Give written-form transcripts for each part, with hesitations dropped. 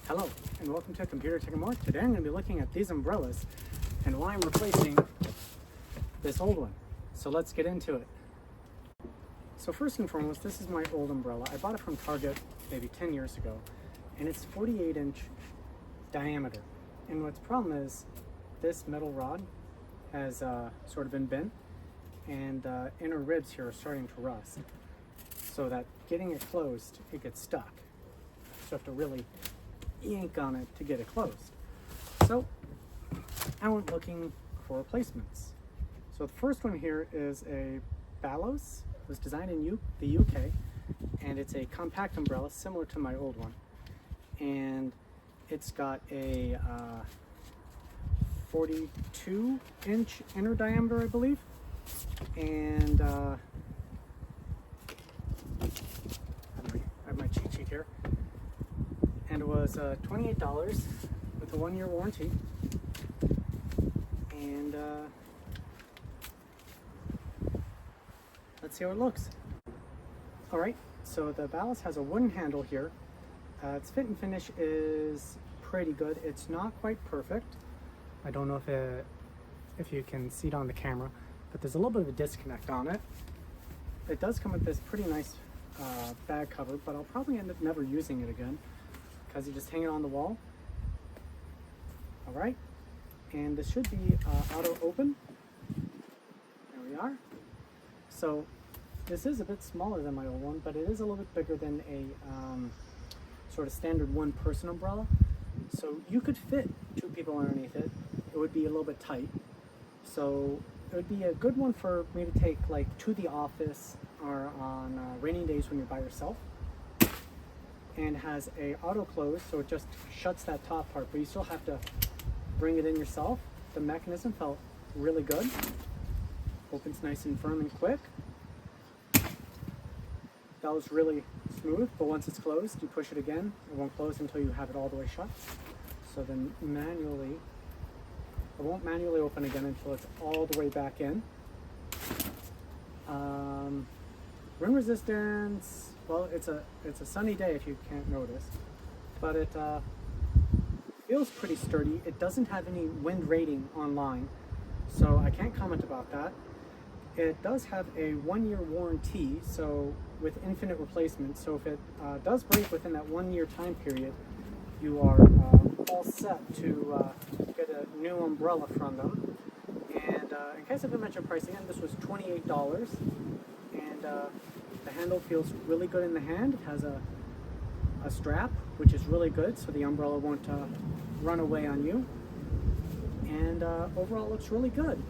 Hello, and welcome to Computer Tech and More. Today I'm going to be looking at these umbrellas and why I'm replacing this old one. So let's get into it. So first and foremost, this is my old umbrella. I bought it from Target maybe 10 years ago, and it's 48-inch diameter. And what's the problem is this metal rod has sort of been bent, and the inner ribs here are starting to rust. So that getting it closed, it gets stuck. So you have to really yank on it to get it closed. So I went looking for replacements. So the first one here is a Balios. It was designed in the UK, and it's a compact umbrella similar to my old one. And it's got a 42-inch inner diameter, I believe. And I have my cheat sheet here. And it was $28 with a 1-year warranty. And let's see how it looks. All right, so the Balios has a wooden handle here. Its fit and finish is pretty good. It's not quite perfect. I don't know if you can see it on the camera, but there's a little bit of a disconnect on it. It does come with this pretty nice bag cover, but I'll probably end up never using it again because you just hang it on the wall. All right, and this should be auto open. There we are. So this is a bit smaller than my old one, but it is a little bit bigger than a sort of standard one-person umbrella. So you could fit 2 people underneath it. It would be a little bit tight. So it would be a good one for me to take like to the office or on rainy days when you're by yourself. And has a auto close, so it just shuts that top part, but you still have to bring it in yourself. The mechanism felt really good. Opens nice and firm and quick. That was really smooth, but once it's closed, you push it again. It won't close until you have it all the way shut. So then it won't manually open again until it's all the way back in. Wind resistance, well, it's a sunny day if you can't notice, but it feels pretty sturdy. It doesn't have any wind rating online, so I can't comment about that. It does have a 1-year warranty, so with infinite replacement. So if it does break within that 1-year time period, you are all set to get a new umbrella from them. And in case I didn't mention price again, this was $28, and the handle feels really good in the hand. It has a strap, which is really good, so the umbrella won't run away on you. And overall, it looks really good.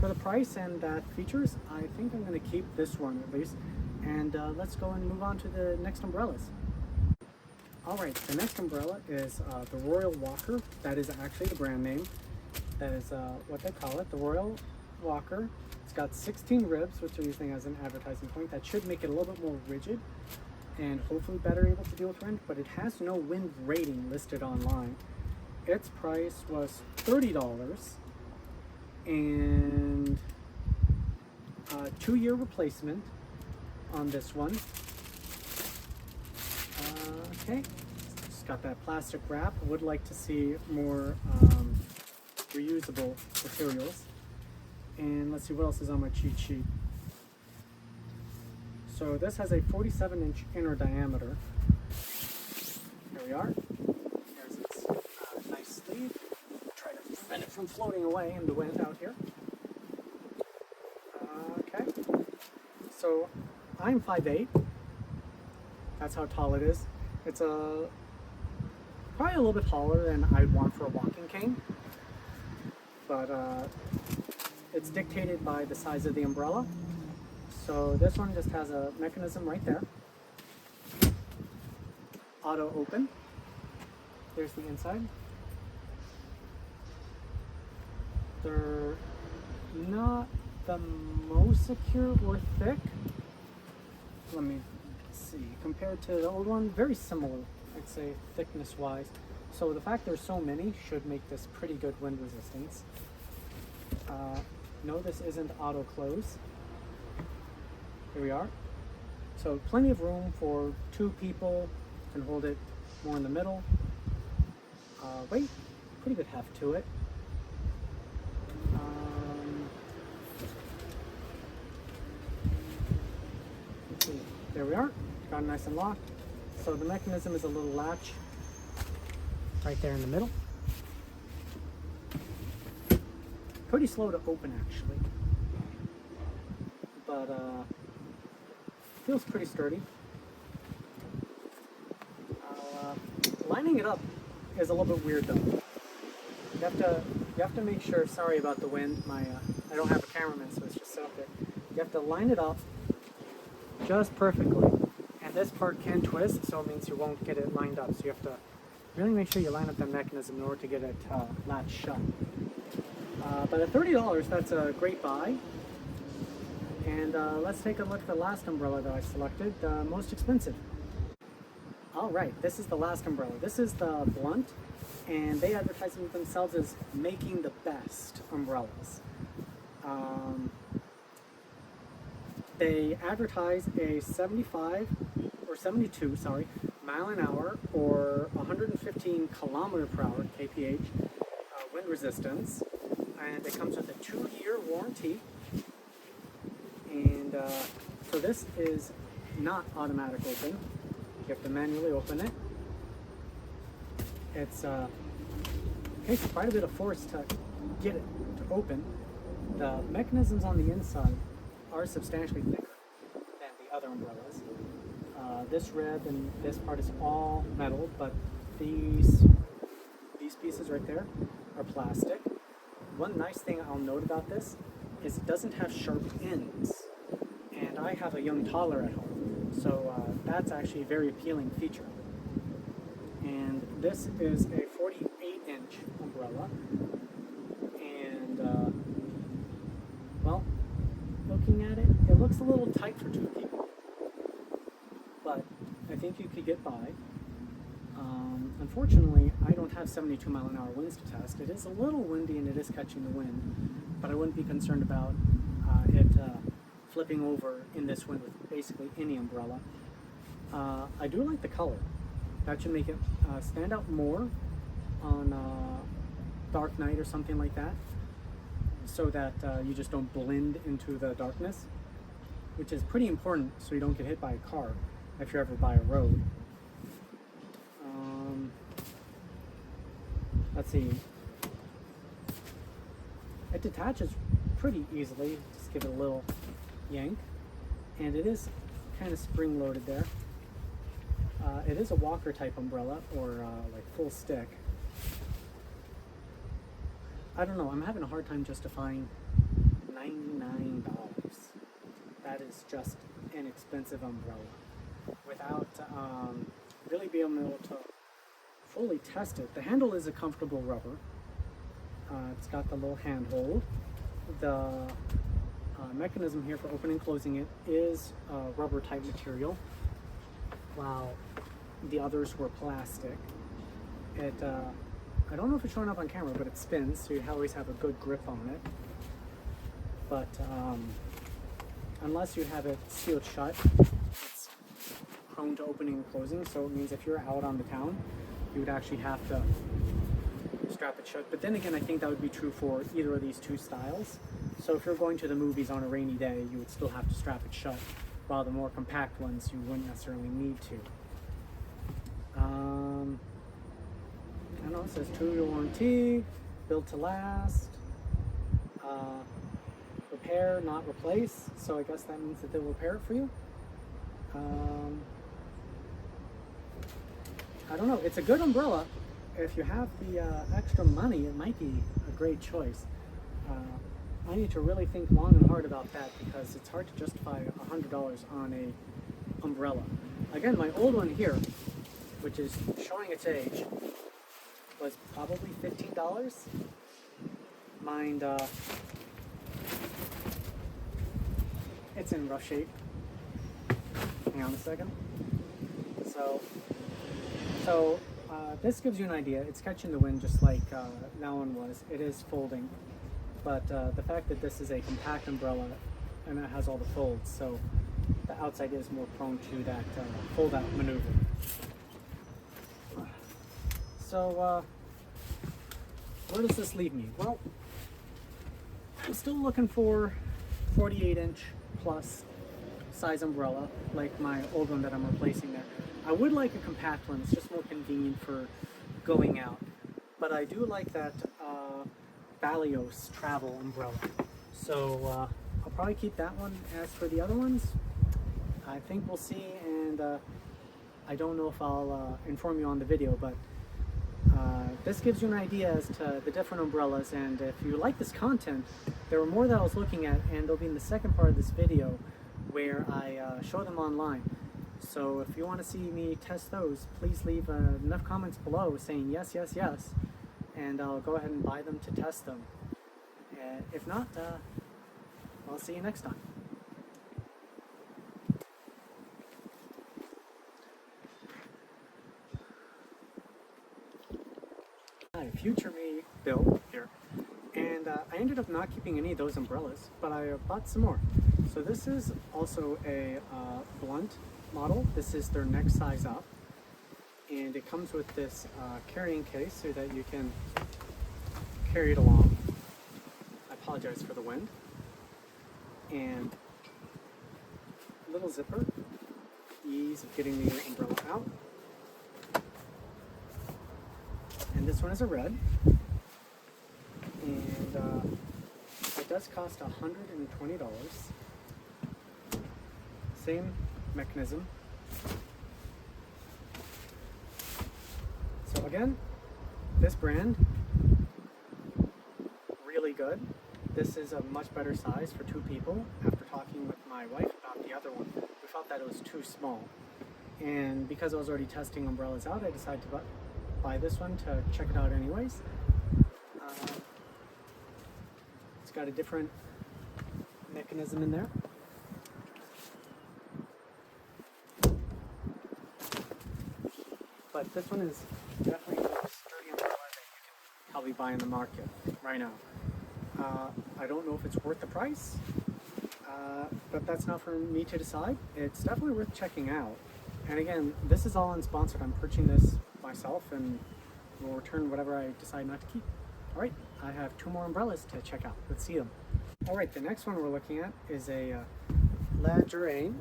For the price and features, I think I'm going to keep this one at least. And let's go and move on to the next umbrellas. All right, the next umbrella is the Royal Walker. That is actually the brand name. That is what they call it, the Royal Walker. It's got 16 ribs, which they're using as an advertising point. That should make it a little bit more rigid and hopefully better able to deal with wind, but it has no wind rating listed online. Its price was $30 and a 2-year replacement on this one. Okay, it's got that plastic wrap. I would like to see more reusable materials. And let's see what else is on my cheat sheet. So this has a 47-inch inner diameter. Here we are. There's its nice sleeve. Try to prevent it from floating away in the wind out here. Okay. So I'm 5'8". That's how tall it is. It's probably a little bit taller than I'd want for a walking cane. But it's dictated by the size of the umbrella. So this one just has a mechanism right there. Auto open. There's the inside. They're not the most secure or thick. Let me see. Compared to the old one, very similar, I'd say, thickness-wise. So the fact there's so many should make this pretty good wind resistance. No, this isn't auto close. Here we are. So plenty of room for 2 people. You can hold it more in the middle. Weight, pretty good heft to it. Let's see. There we are. Got it nice and locked. So the mechanism is a little latch right there in the middle. Pretty slow to open actually, but feels pretty sturdy. Lining it up is a little bit weird though. You have to make sure. Sorry about the wind. I don't have a cameraman, so it's just set up there. You have to line it up just perfectly, and this part can twist, so it means you won't get it lined up. So you have to really make sure you line up the mechanism in order to get it latched shut. But at $30, that's a great buy. And let's take a look at the last umbrella that I selected, the most expensive. All right, this is the last umbrella. This is the Blunt, and they advertise themselves as making the best umbrellas. They advertise a 72 mile an hour or 115 kilometer per hour kph wind resistance, and it comes with a 2-year warranty. And so this is not automatic open. You have to manually open it. It takes quite a bit of force to get it to open. The mechanisms on the inside are substantially thicker than the other umbrellas. This rib and this part is all metal, but these pieces right there are plastic. One nice thing I'll note about this is it doesn't have sharp ends, and I have a young toddler at home, so that's actually a very appealing feature. And this is a 48-inch umbrella, and well, looking at it, it looks a little tight for 2 people, but I think you could get by. Unfortunately, I don't have 72 mile an hour winds to test. It is a little windy and it is catching the wind, but I wouldn't be concerned about it flipping over in this wind with basically any umbrella. I do like the color. That should make it stand out more on dark night or something like that, so that you just don't blend into the darkness, which is pretty important so you don't get hit by a car if you're ever by a road. Let's see. It detaches pretty easily. Just give it a little yank, and it is kind of spring-loaded there. It is a walker type umbrella, or like full stick. I don't know. I'm having a hard time justifying $99. That is just an expensive umbrella without really being able to fully test it. The handle is a comfortable rubber. It's got the little handhold. The mechanism here for opening and closing it is rubber type material, while the others were plastic. It I don't know if it's showing up on camera, but it spins, so you always have a good grip on it. But unless you have it sealed shut, it's prone to opening and closing, so it means if you're out on the town, you would actually have to strap it shut. But then again, I think that would be true for either of these two styles. So if you're going to the movies on a rainy day, you would still have to strap it shut, while the more compact ones, you wouldn't necessarily need to. I don't know, it says 2-year warranty, built to last, repair, not replace, so I guess that means that they'll repair it for you. I don't know, it's a good umbrella. If you have the extra money, it might be a great choice. I need to really think long and hard about that, because it's hard to justify $100 on a umbrella. Again, my old one here, which is showing its age, was probably $15. Mind, it's in rough shape. Hang on a second. So this gives you an idea. It's catching the wind just like that one was. It is folding, but the fact that this is a compact umbrella and it has all the folds, so the outside is more prone to that fold-out maneuver. So, where does this leave me? Well, I'm still looking for 48-inch plus size umbrella, like my old one that I'm replacing there. I would like a compact one. It's just more convenient for going out. But I do like that Balios travel umbrella. So I'll probably keep that one. As for the other ones, I think we'll see, and I don't know if I'll inform you on the video, but this gives you an idea as to the different umbrellas. And if you like this content, there were more that I was looking at, and they'll be in the second part of this video where I show them online. So if you want to see me test those, please leave enough comments below saying yes, yes, yes, and I'll go ahead and buy them to test them. If not, I'll see you next time. Hi, future me, Bill here, and I ended up not keeping any of those umbrellas, but I bought some more. So this is also a blunt model. This is their next size up, and it comes with this carrying case so that you can carry it along. I apologize for the wind. And a little zipper, ease of getting the umbrella out. And this one is a red, and it does cost $120. Same mechanism. So again, this brand, really good. This is a much better size for two people. After talking with my wife about the other one, we felt that it was too small. And because I was already testing umbrellas out, I decided to buy this one to check it out anyways. It's got a different mechanism in there. But this one is definitely the most sturdy umbrella that you can probably buy in the market right now. I don't know if it's worth the price, but that's not for me to decide. It's definitely worth checking out. And again, this is all unsponsored. I'm purchasing this myself and will return whatever I decide not to keep. All right, I have two more umbrellas to check out. Let's see them. All right, the next one we're looking at is a Lejorain.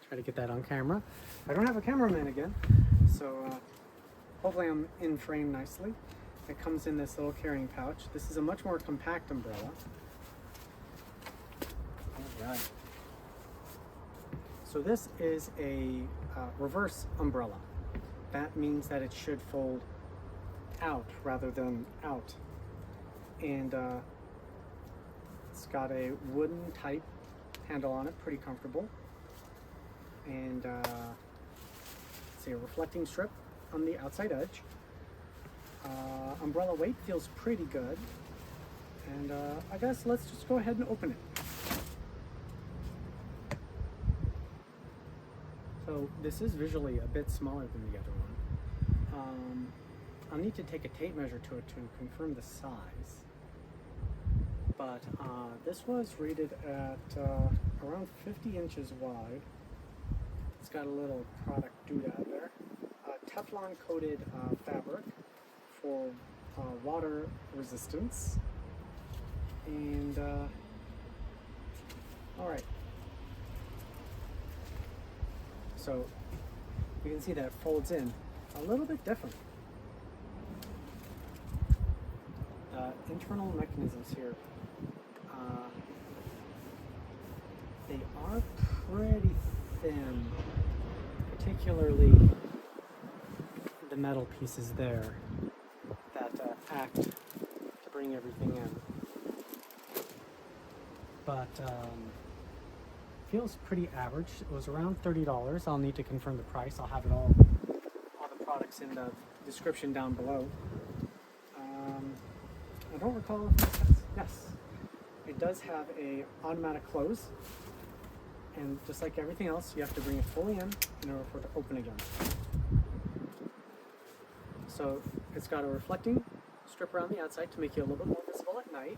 Try to get that on camera. I don't have a cameraman again, so hopefully I'm in frame nicely. It comes in this little carrying pouch. This is a much more compact umbrella. All right. So this is a reverse umbrella. That means that it should fold out rather than out. And it's got a wooden type handle on it, pretty comfortable. And it's a reflecting strip on the outside edge. Umbrella weight feels pretty good. And I guess let's just go ahead and open it. So this is visually a bit smaller than the other one. I'll need to take a tape measure to it to confirm the size. But this was rated at around 50 inches wide. It's got a little product doodad there. Teflon coated fabric for water resistance. And all right. So you can see that it folds in a little bit different. Internal mechanisms here. They are pretty thin, particularly the metal pieces there that act to bring everything in. But feels pretty average. It was around $30. I'll need to confirm the price. I'll have it all the products in the description down below. I don't recall if it says, yes, it does have a automatic close, and just like everything else, you have to bring it fully in order for it to open again. So it's got a reflecting strip around the outside to make you a little bit more visible at night.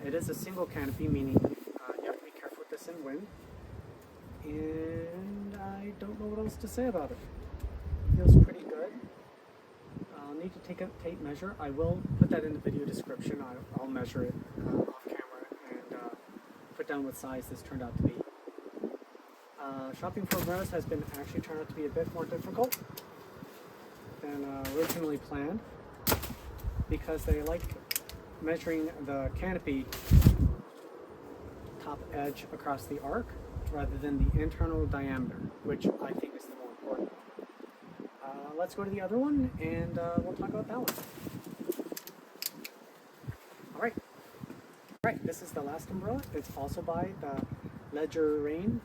It is a single canopy, meaning you have to be careful with this in wind. And I don't know what else to say about it. Feels pretty good. take a tape measure. I will put that in the video description. I'll measure it off camera and put down what size this turned out to be. Shopping for umbrellas has been actually turned out to be a bit more difficult than originally planned, because they like measuring the canopy top edge across the arc rather than the internal diameter, which I think is the more important. Let's go to the other one and we'll talk about that one. Alright, this is the last umbrella. It's also by the Lejorain.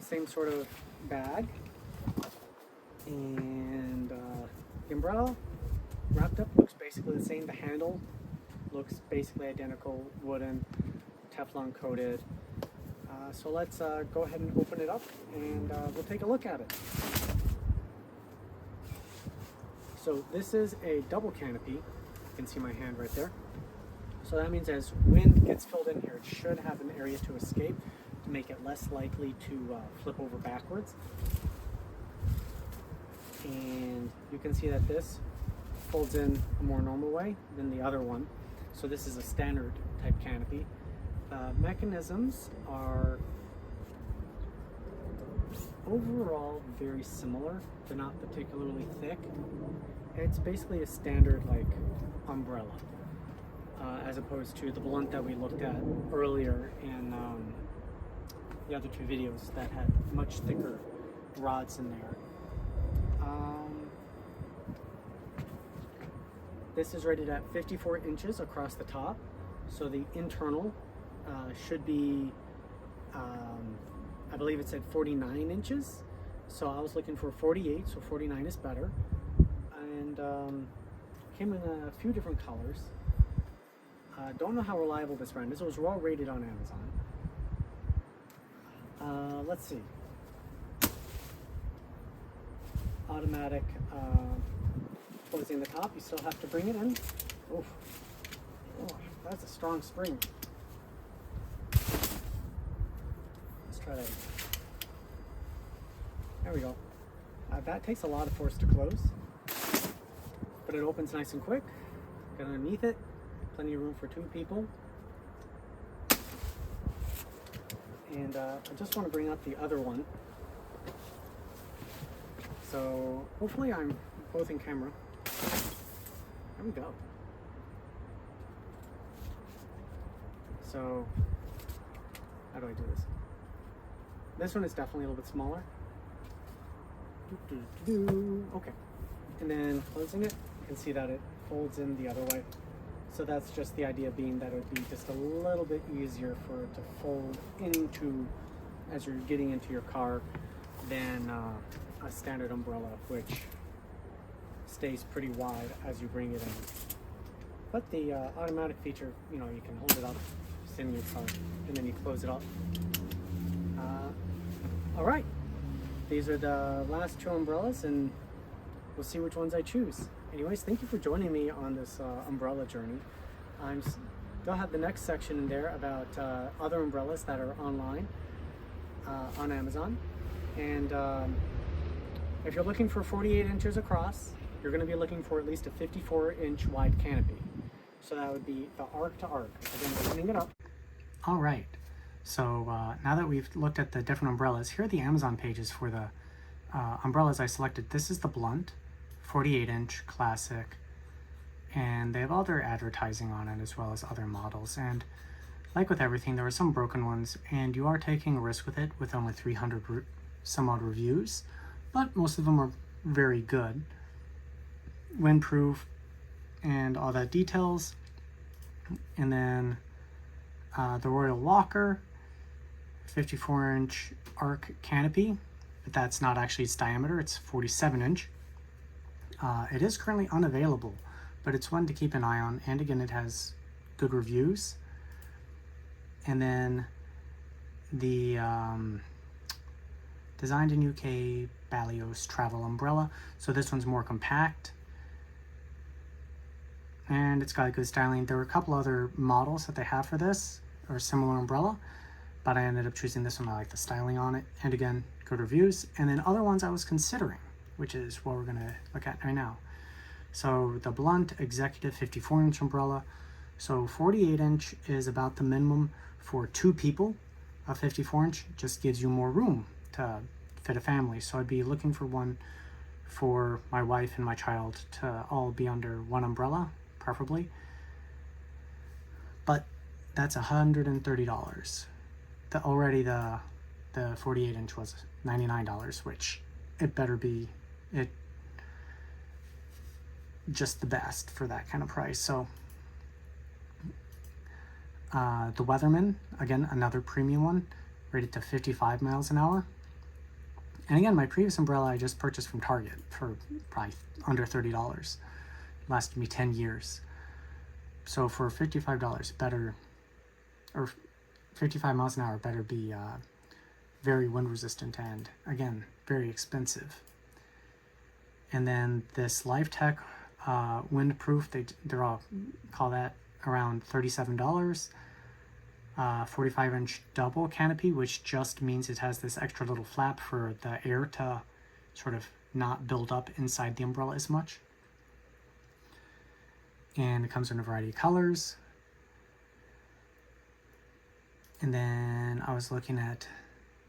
Same sort of bag. And the umbrella wrapped up looks basically the same. The handle looks basically identical, wooden, Teflon coated. So let's go ahead and open it up and we'll take a look at it. So this is a double canopy. You can see my hand right there. So that means as wind gets filled in here, it should have an area to escape to make it less likely to flip over backwards. And you can see that this folds in a more normal way than the other one. So this is a standard type canopy. Mechanisms are overall very similar. They're not particularly thick. It's basically a standard like umbrella, as opposed to the blunt that we looked at earlier in the other two videos that had much thicker rods in there. This is rated at 54 inches across the top, so the internal should be, I believe it said 49 inches, so I was looking for 48, so 49 is better. And came in a few different colors. Don't know how reliable this brand is. It was raw rated on Amazon. Let's see. Automatic closing the top. You still have to bring it in. Oof. Oh, that's a strong spring. Let's try that. There we go. That takes a lot of force to close, but it opens nice and quick. Got underneath it, plenty of room for two people. And I just want to bring up the other one. So hopefully I'm both in camera. There we go. So how do I do this? This one is definitely a little bit smaller. Okay. And then closing it, you can see that it folds in the other way. So that's just the idea being that it would be just a little bit easier for it to fold into as you're getting into your car than a standard umbrella, which stays pretty wide as you bring it in. But the automatic feature, you know, you can hold it up, sit in your car, and then you close it up. All right, these are the last two umbrellas, and we'll see which ones I choose. Anyways, thank you for joining me on this umbrella journey. They'll have the next section in there about other umbrellas that are online on Amazon. And if you're looking for 48 inches across, you're going to be looking for at least a 54-inch wide canopy. So that would be the arc to arc. Again, opening it up. All right. So now that we've looked at the different umbrellas, here are the Amazon pages for the umbrellas I selected. This is the blunt, 48-inch classic, and they have all their advertising on it as well as other models. And like with everything, there are some broken ones, and you are taking a risk with it with only 300 some odd reviews, but most of them are very good, windproof, and all that details. And then the Royal Walker, 54-inch arc canopy, but that's not actually its diameter, it's 47-inch. It is currently unavailable, but it's one to keep an eye on, and again, it has good reviews. And then the designed in UK Balios travel umbrella. So this one's more compact, and it's got good styling. There were a couple other models that they have for this, or similar umbrella, but I ended up choosing this one. I like the styling on it, and again, good reviews. And then other ones I was considering which is what we're going to look at right now. So the Blunt Executive 54-inch umbrella. So 48-inch is about the minimum for 2 people. A 54-inch just gives you more room to fit a family. So I'd be looking for one for my wife and my child to all be under one umbrella, preferably. But that's $130. Already the 48-inch was $99, which it better be just the best for that kind of price. So the Weatherman, again, another premium one, rated to 55 miles an hour. And again, my previous umbrella I just purchased from Target for probably under $30. Lasted me 10 years. So for $55 better, or 55 miles an hour, better be very wind resistant and, again, very expensive. And then this LifeTech windproof, they're all call that around $37. 45-inch double canopy, which just means it has this extra little flap for the air to sort of not build up inside the umbrella as much. And it comes in a variety of colors. And then I was looking at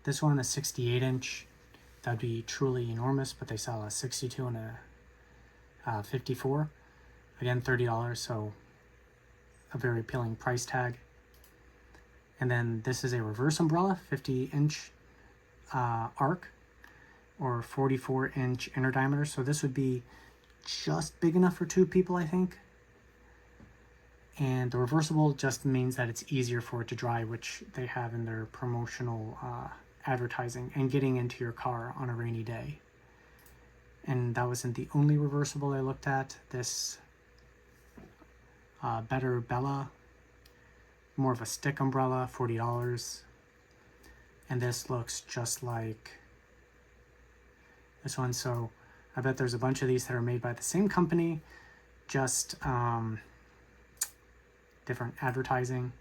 this one, a 68-inch. That'd be truly enormous, but they sell a 62 and a 54. Again, $30, so a very appealing price tag. And then this is a reverse umbrella, 50-inch arc, or 44-inch inner diameter. So this would be just big enough for 2 people, I think. And the reversible just means that it's easier for it to dry, which they have in their promotional advertising, and getting into your car on a rainy day. And that wasn't the only reversible I looked at. This Better Bella, more of a stick umbrella, $40. And this looks just like this one. So I bet there's a bunch of these that are made by the same company, just different advertising,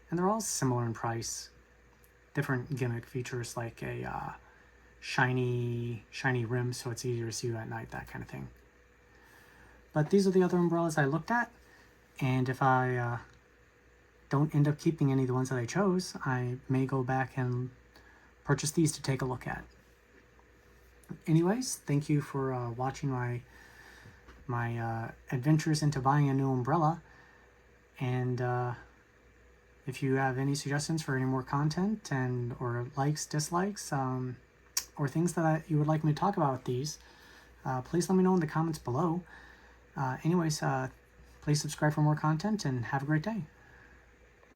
and they're all similar in price. Different gimmick features like a shiny rim, so it's easier to see you at night, that kind of thing. But these are the other umbrellas I looked at, and if I don't end up keeping any of the ones that I chose, I may go back and purchase these to take a look at. Anyways, thank you for watching my adventures into buying a new umbrella. And if you have any suggestions for any more content or likes, dislikes, or things that you would like me to talk about with these, please let me know in the comments below. Anyways, please subscribe for more content and have a great day.